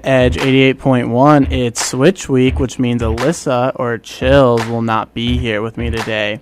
Edge 88.1. It's Switch Week, which means Alyssa, or Chillz, will not be here with me today.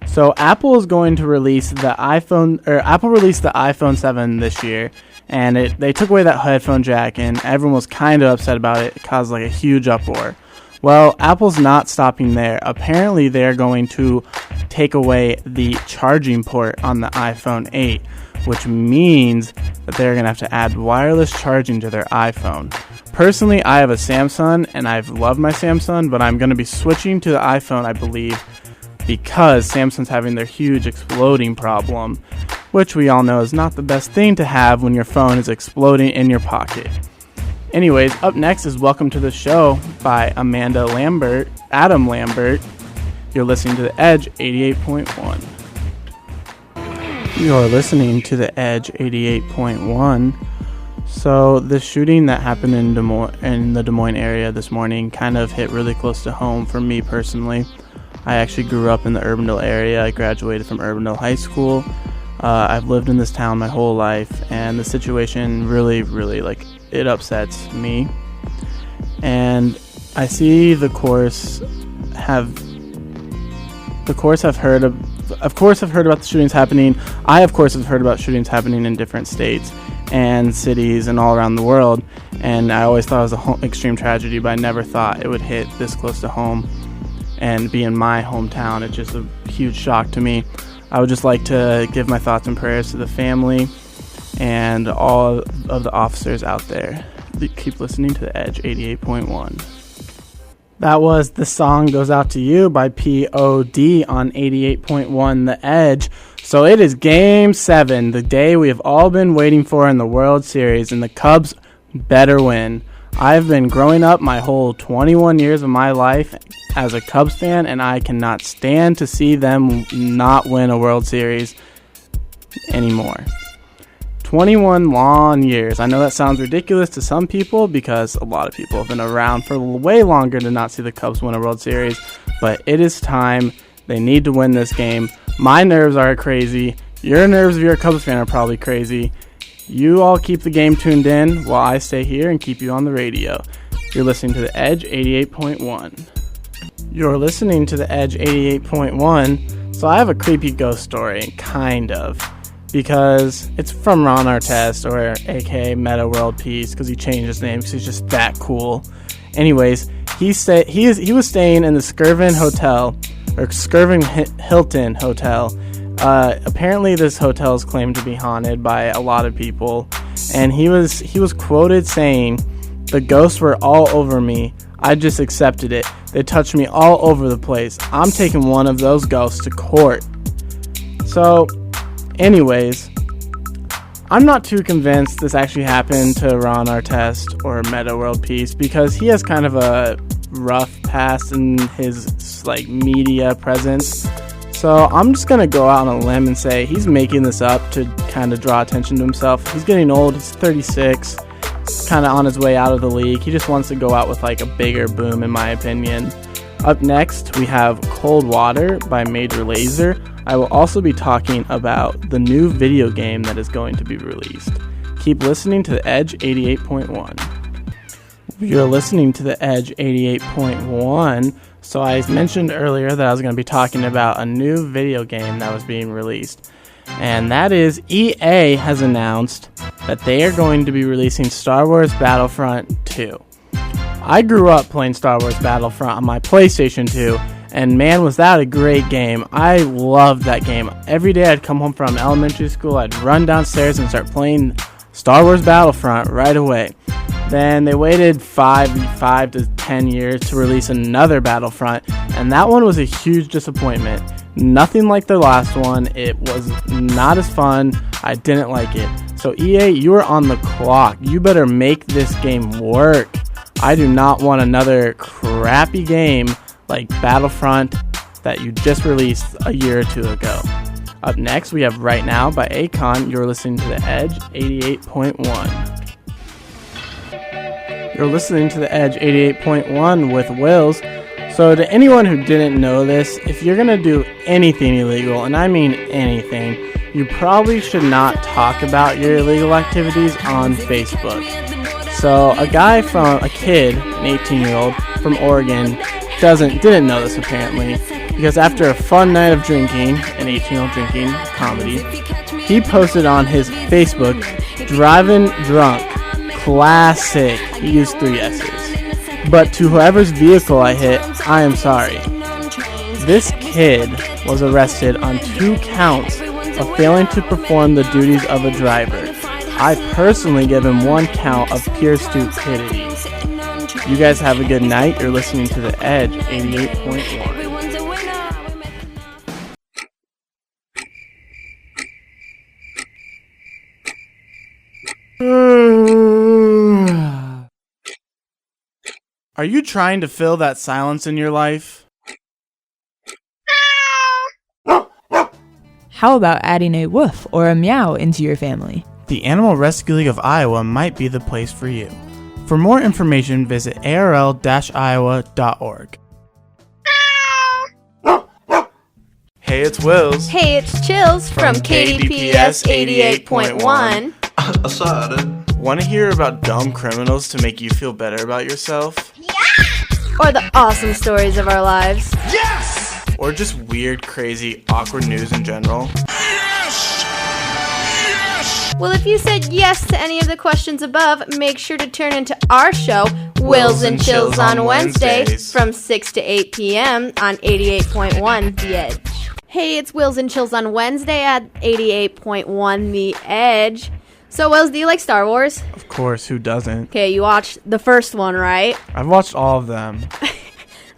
So Apple is going to release Apple released the iPhone 7 this year, and they took away that headphone jack, and everyone was kind of upset about it. It caused like a huge uproar. Well, Apple's not stopping there. Apparently, they're going to take away the charging port on the iPhone 8, which means that they're going to have to add wireless charging to their iPhone. Personally, I have a Samsung, and I've loved my Samsung, but I'm going to be switching to the iPhone, I believe, because Samsung's having their huge exploding problem, which we all know is not the best thing to have when your phone is exploding in your pocket. Anyways, up next is Welcome to the Show by Adam Lambert. You're listening to The Edge 88.1. You're listening to The Edge 88.1. So the shooting that happened in the Des Moines area this morning kind of hit really close to home for me personally. I actually grew up in the Urbandale area. I graduated from Urbandale High School. I've lived in this town my whole life, and the situation really, it upsets me. And I see I've heard about the shootings happening. I, of course, have heard about shootings happening in different states and cities and all around the world. And I always thought it was an extreme tragedy, but I never thought it would hit this close to home and be in my hometown. It's just a huge shock to me. I would just like to give my thoughts and prayers to the family and all of the officers out there. Keep listening to The Edge 88.1. That was The Song Goes Out to You by P.O.D. on 88.1 The Edge. So it is Game 7, the day we have all been waiting for in the World Series, and the Cubs better win. I've been growing up my whole 21 years of my life as a Cubs fan, and I cannot stand to see them not win a World Series anymore. 21 long years. I know that sounds ridiculous to some people because a lot of people have been around for way longer to not see the Cubs win a World Series, but it is time. They need to win this game. My nerves are crazy. Your nerves, if you're a Cubs fan, are probably crazy. You all keep the game tuned in while I stay here and keep you on the radio. You're listening to The Edge 88.1. You're listening to The Edge 88.1. So I have a creepy ghost story, kind of, because it's from Ron Artest, or aka Meta World Peace, because he changed his name because he's just that cool. Anyways, he was staying in the Skirvin Hilton Hotel. Apparently this hotel is claimed to be haunted by a lot of people, and he was quoted saying, "The ghosts were all over me. I just accepted it. They touched me all over the place. I'm taking one of those ghosts to court." So, anyways, I'm not too convinced this actually happened to Ron Artest or Meta World Peace, because he has kind of a rough past in his media presence. So I'm just going to go out on a limb and say he's making this up to kind of draw attention to himself. He's getting old. He's 36. He's kind of on his way out of the league. He just wants to go out with a bigger boom, in my opinion. Up next, we have Cold Water by Major Lazer. I will also be talking about the new video game that is going to be released. Keep listening to The Edge 88.1. You're listening to The Edge 88.1. So I mentioned earlier that I was going to be talking about a new video game that was being released. And that is EA has announced that they are going to be releasing Star Wars Battlefront 2. I grew up playing Star Wars Battlefront on my PlayStation 2, and man, was that a great game. I loved that game. Every day I'd come home from elementary school, I'd run downstairs and start playing Star Wars Battlefront right away. Then they waited 5 to 10 years to release another Battlefront, and that one was a huge disappointment. Nothing like the last one. It was not as fun. I didn't like it. So EA, you are on the clock. You better make this game work. I do not want another crappy game like Battlefront that you just released a year or two ago. Up next, we have Right Now by Akon. You're listening to The Edge 88.1. You're listening to The Edge 88.1 with Wills. So to anyone who didn't know this, if you're going to do anything illegal, and I mean anything, you probably should not talk about your illegal activities on Facebook. So a kid, an 18-year-old from Oregon, didn't know this apparently, because after a fun night of drinking, an 18-year-old drinking comedy, he posted on his Facebook, "Driving drunk, classic." He used 3 S's. "But to whoever's vehicle I hit, I am sorry." This kid was arrested on 2 counts of failing to perform the duties of a driver. I personally give him 1 count of pure stupidity. You guys have a good night. You're listening to The Edge 88.1. Are you trying to fill that silence in your life? How about adding a woof or a meow into your family? The Animal Rescue League of Iowa might be the place for you. For more information, visit arl-iowa.org. Hey, it's Wills. Hey, it's Chillz from KDPS 88.1. Want to hear about dumb criminals to make you feel better about yourself? Or the awesome stories of our lives. Yes! Or just weird, crazy, awkward news in general? Well, if you said yes to any of the questions above, make sure to tune into our show, Wills and Chillz on Wednesdays, from 6 to 8 p.m. on 88.1 The Edge. Hey, it's Wills and Chillz on Wednesday at 88.1 The Edge. So, Wills, do you like Star Wars? Of course, who doesn't? Okay, you watched the first one, right? I've watched all of them.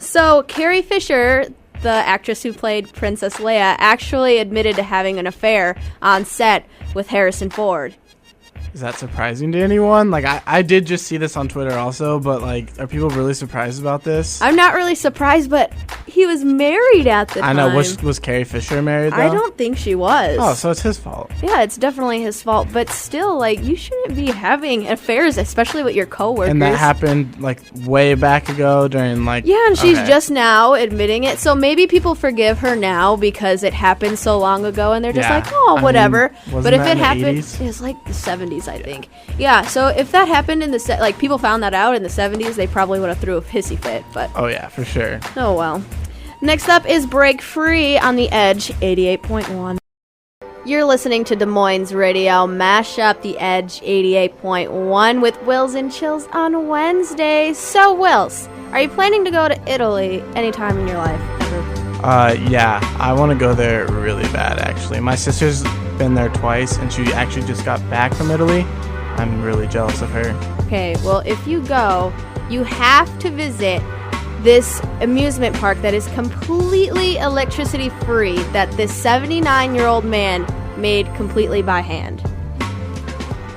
So, Carrie Fisher, the actress who played Princess Leia, actually admitted to having an affair on set with Harrison Ford. Is that surprising to anyone? Like, I did just see this on Twitter also, but, like, are people really surprised about this? I'm not really surprised, but he was married at the time. I know. Was Carrie Fisher married, though? I don't think she was. Oh, so it's his fault. Yeah, it's definitely his fault, but still, like, you shouldn't be having affairs, especially with your coworkers. And that happened, like, way back ago during, like... Yeah, and she's just now admitting it, so maybe people forgive her now because it happened so long ago, and they're just like, oh, whatever. But if it happened... 80s? It was, like, the 70s, I think. Yeah, so if that happened in the... like, people found that out in the 70s, they probably would have threw a hissy fit, but... Oh, yeah, for sure. Oh, well. Next up is Break Free on The Edge 88.1. You're listening to Des Moines Radio Mashup, The Edge 88.1 with Wills and Chillz on Wednesday. So, Wills, are you planning to go to Italy anytime in your life? Ever? Yeah, I want to go there really bad, actually. My sister's been there twice, and she actually just got back from Italy. I'm really jealous of her. Okay, well, if you go, you have to visit this amusement park that is completely electricity free that this 79-year-old man made completely by hand.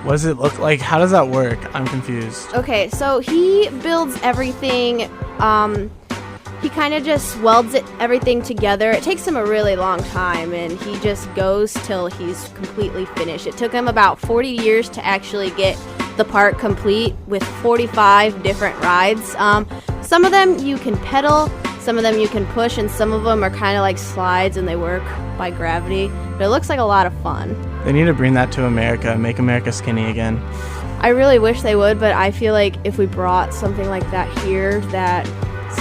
What does it look like? How does that work? I'm confused. Okay, so he builds everything. He kind of just welds everything together. It takes him a really long time, and he just goes till he's completely finished. It took him about 40 years to actually get the park complete with 45 different rides. Some of them you can pedal, some of them you can push, and some of them are kind of like slides and they work by gravity. But it looks like a lot of fun. They need to bring that to America, make America skinny again. I really wish they would, but I feel like if we brought something like that here, that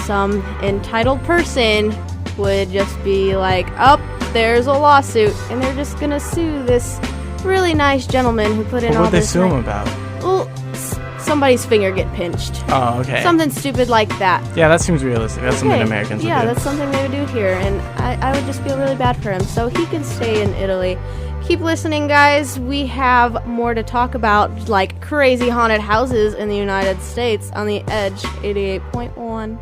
some entitled person would just be like, oh, there's a lawsuit, and they're just gonna sue this really nice gentleman who put in all this. What would they sue him about? Well, somebody's finger get pinched. Oh, okay. Something stupid like that. Yeah, that seems realistic. That's something Americans would do. Yeah, that's something they would do here, and I would just feel really bad for him, so he can stay in Italy. Keep listening, guys. We have more to talk about, like crazy haunted houses in the United States on The Edge 88.1.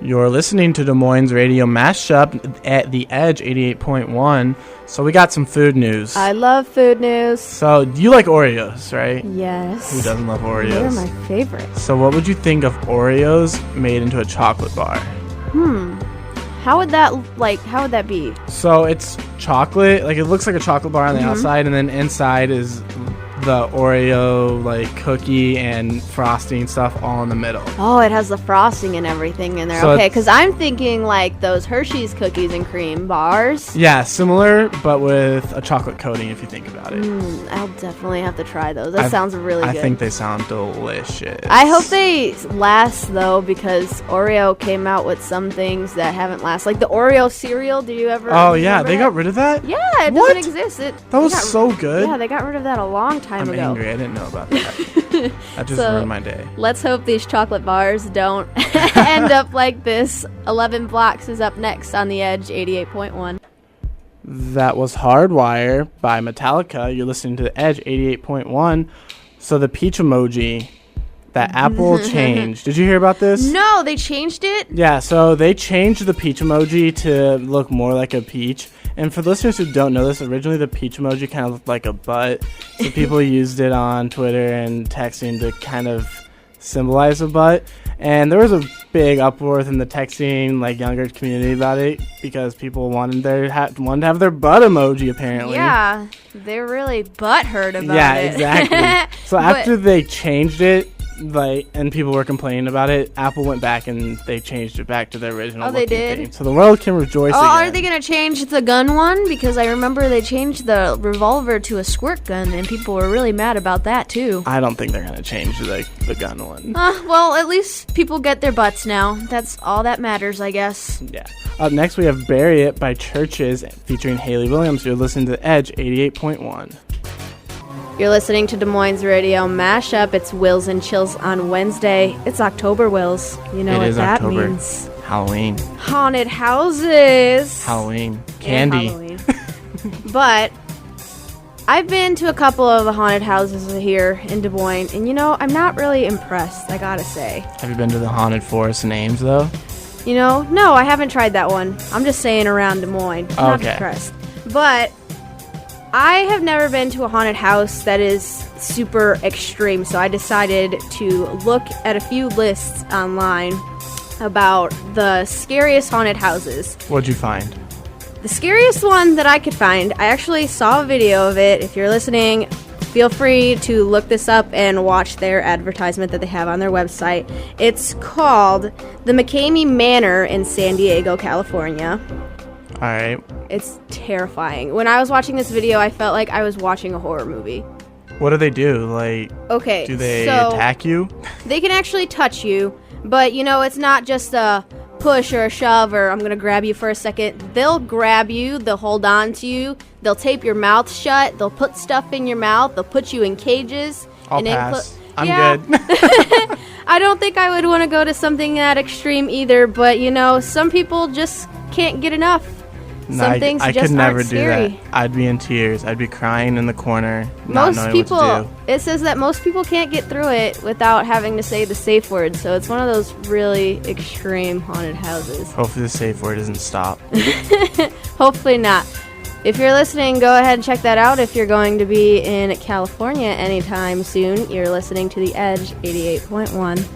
You're listening to Des Moines Radio Mashup at The Edge 88.1. So we got some food news. I love food news. So you like Oreos, right? Yes. Who doesn't love Oreos? They're my favorite. So what would you think of Oreos made into a chocolate bar? How would that be? So it's chocolate, like it looks like a chocolate bar on the outside, and then inside is the Oreo like cookie and frosting stuff all in the middle. Oh, it has the frosting and everything in there. So Okay, because I'm thinking like those Hershey's cookies and cream bars. Yeah, similar, but with a chocolate coating if you think about it. I'll definitely have to try those. That sounds really good. I think they sound delicious. I hope they last though, because Oreo came out with some things that haven't lasted. Like the Oreo cereal. Do you ever? Oh yeah, they got rid of that? Yeah, it What? doesn't exist. That was so good. Yeah, they got rid of that a long time I'm ago. angry. I didn't know about that. That just ruined my day. Let's hope these chocolate bars don't end up like this. 11 Blocks is up next on The Edge 88.1. That was Hardwire by Metallica. You're listening to The Edge 88.1. So the peach emoji that Apple changed. Did you hear about this? No, they changed it? Yeah, so they changed the peach emoji to look more like a peach. And for listeners who don't know this, originally the peach emoji kind of looked like a butt. So people used it on Twitter and texting to kind of symbolize a butt. And there was a big uproar in the texting, like, younger community about it because people wanted to have their butt emoji, apparently. Yeah, they're really butthurt about it. Yeah, exactly. So after they changed it, and people were complaining about it, Apple went back and they changed it back to the original. Oh, they did? thing. So the world can rejoice again. Are they going to change the gun one? Because I remember they changed the revolver to a squirt gun, and people were really mad about that, too. I don't think they're going to change the gun one. Well, at least people get their butts now. That's all that matters, I guess. Yeah. Up next, we have Bury It by Churches featuring Haley Williams. You're listening to Edge 88.1. You're listening to Des Moines Radio Mashup. It's Wills and Chillz on Wednesday. It's October, Wills. You know what that means. Halloween. Haunted houses. Halloween. Candy. Halloween. But I've been to a couple of the haunted houses here in Des Moines, and I'm not really impressed, I gotta say. Have you been to the Haunted Forest in Ames, though? No, I haven't tried that one. I'm just saying around Des Moines. I'm not impressed. But I have never been to a haunted house that is super extreme, so I decided to look at a few lists online about the scariest haunted houses. What'd you find? The scariest one that I could find, I actually saw a video of it. If you're listening, feel free to look this up and watch their advertisement that they have on their website. It's called the McCamey Manor in San Diego, California. All right. It's terrifying. When I was watching this video, I felt like I was watching a horror movie. What do they do? Do they attack you? They can actually touch you, but it's not just a push or a shove or I'm going to grab you for a second. They'll grab you, they'll hold on to you, they'll tape your mouth shut, they'll put stuff in your mouth, they'll put you in cages. I'll pass. I'm good. I don't think I would want to go to something that extreme either, but some people just can't get enough. Some things I just could never aren't do scary. that. I'd be in tears. I'd be crying in the corner, not knowing what to do. It says that most people can't get through it without having to say the safe word, so it's one of those really extreme haunted houses. Hopefully the safe word doesn't stop. Hopefully not. If you're listening, go ahead and check that out. If you're going to be in California anytime soon, you're listening to The Edge 88.1.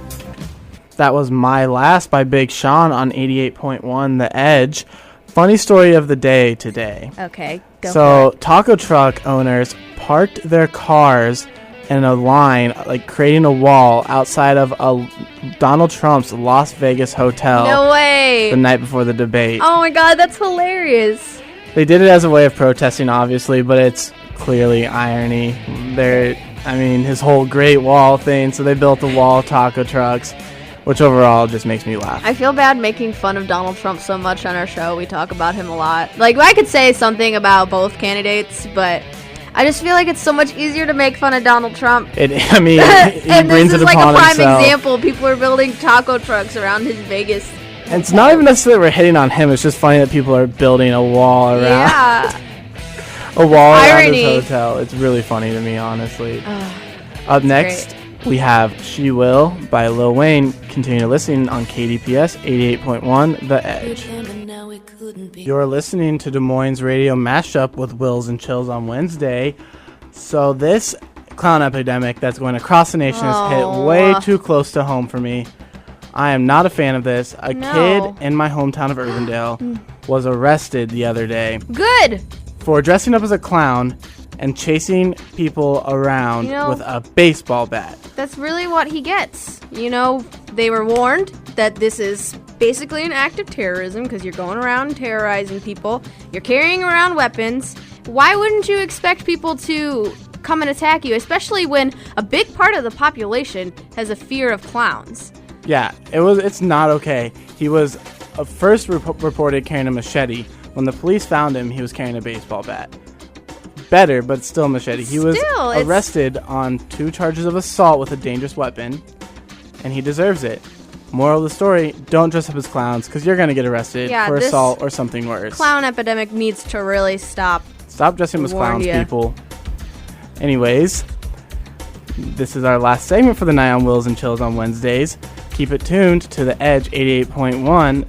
That was My Last by Big Sean on 88.1 The Edge. Funny story of the day today. Okay, go So, taco truck owners parked their cars in a line, creating a wall outside of Donald Trump's Las Vegas hotel. No way! The night before the debate. Oh my god, that's hilarious. They did it as a way of protesting, obviously, but it's clearly irony. His whole Great Wall thing, so they built the wall of taco trucks, which overall just makes me laugh. I feel bad making fun of Donald Trump so much on our show. We talk about him a lot. I could say something about both candidates, but I just feel like it's so much easier to make fun of Donald Trump. He and brings this is it upon a prime himself. example. People are building taco trucks around his Vegas. And it's not even necessarily we're hitting on him. It's just funny that people are building a wall around. Yeah. A wall Irony. around his hotel. It's really funny to me, honestly. Up next, we have She Will by Lil Wayne. Continue listening on KDPS 88.1 The Edge. You're listening to Des Moines Radio Mashup with Wills and Chillz on Wednesday. So this clown epidemic that's going across the nation has hit way too close to home for me. I am not a fan of this. A kid in my hometown of Urbandale was arrested the other day. Good. for dressing up as a clown and chasing people around with a baseball bat. That's really what he gets. They were warned that this is basically an act of terrorism because you're going around terrorizing people. You're carrying around weapons. Why wouldn't you expect people to come and attack you, especially when a big part of the population has a fear of clowns? Yeah, it's not okay. He was first reported carrying a machete. When the police found him, he was carrying a baseball bat. Better, but still a machete. He was arrested on 2 charges of assault with a dangerous weapon, and he deserves it. Moral of the story, don't dress up as clowns, because you're going to get arrested for assault or something worse. Clown epidemic needs to really stop. Stop dressing as clowns, people. Anyways, this is our last segment for the night on Wills and Chillz on Wednesdays. Keep it tuned to the Edge 88.1